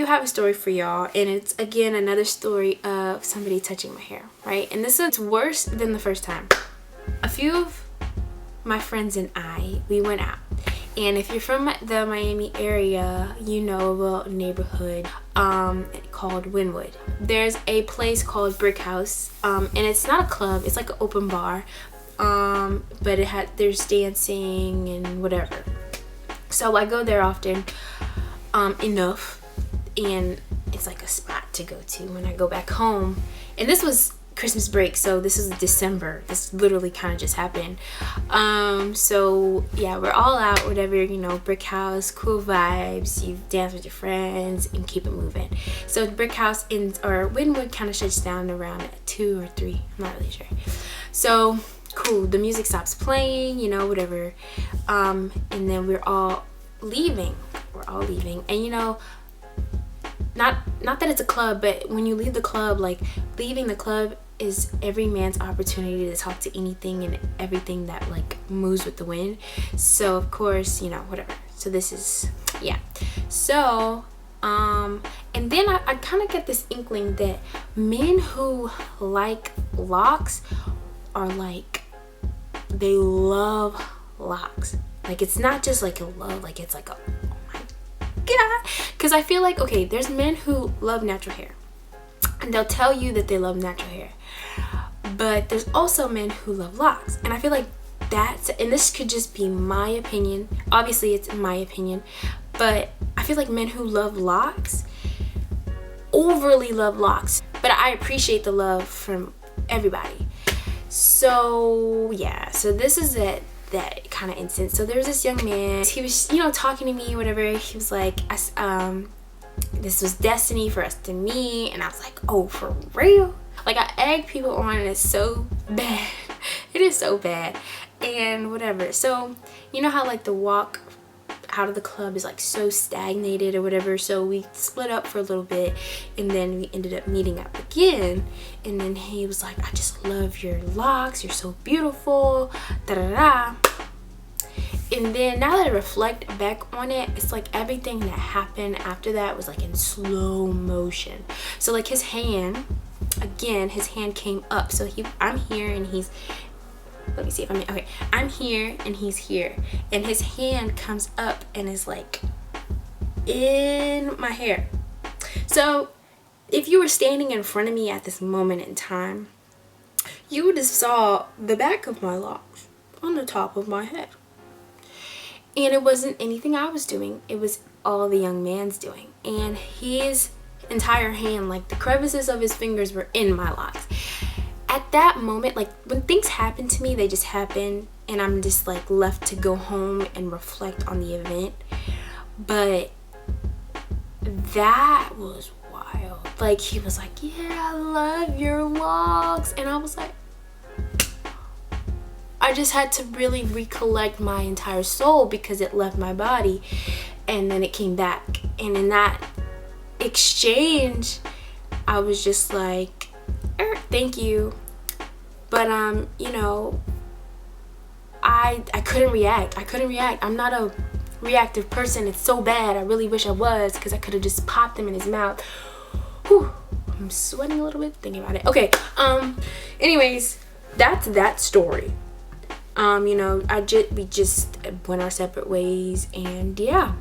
do have a story for y'all, and it's again another story of somebody touching my hair, right? And this is worse than the first time. A few of my friends and I, we went out, and if you're from the Miami area, you know a neighborhood called Wynwood. There's a place called Brick House, and it's not a club, it's like an open bar, but there's dancing and whatever. So I go there often enough, and it's like a spot to go to when I go back home. And this was Christmas break, so this is December. This literally kind of just happened. So yeah, we're all out, whatever, you know, Brick House, cool vibes, you dance with your friends and keep it moving. So Brick House or Wynwood kind of shuts down around at 2 or 3, I'm not really sure. So cool, the music stops playing, you know, whatever, and then we're all leaving, and you know, not that it's a club, but when you leave the club, like, leaving the club is every man's opportunity to talk to anything and everything that like moves with the wind. So of course, you know, whatever. So this is, yeah. So and then I kind of get this inkling that men who like locks are like, they love locks. Like, it's not just like a love, like it's like a, oh my god. Because I feel like, okay, there's men who love natural hair, and they'll tell you that they love natural hair, but there's also men who love locks. And I feel like and this could just be my opinion, obviously it's my opinion, but I feel like men who love locks overly love locks. But I appreciate the love from everybody. So yeah, so this is that kind of instance. So there was this young man, he was, you know, talking to me, whatever. He was like, this was destiny for us to meet. And I was like, oh, for real? Like, I egg people on, and it's so bad. It is so bad. And whatever. So you know how like the walk out of the club is like so stagnated or whatever. So we split up for a little bit, and then we ended up meeting up again. And then he was like, I just love your locks, you're so beautiful, da da da. And then now that I reflect back on it, it's like everything that happened after that was like in slow motion. So like his hand, again, his hand came up. So I'm here and he's, let me see if I'm here and he's here, and his hand comes up and is like in my hair. So if you were standing in front of me at this moment in time, you would have saw the back of my locks on the top of my head. And it wasn't anything I was doing, it was all the young man's doing. And his entire hand, like the crevices of his fingers, were in my locks. At that moment, like when things happen to me, they just happen, and I'm just like left to go home and reflect on the event. But that was wild. Like, he was like, yeah, I love your locks, and I was like, I just had to really recollect my entire soul, because it left my body and then it came back. And in that exchange, I was just like, thank you. But you know, I couldn't react. I'm not a reactive person. It's so bad. I really wish I was, because I could have just popped them in his mouth. Whew, I'm sweating a little bit thinking about it. Okay, anyways, that's that story. You know, we just went our separate ways, and yeah.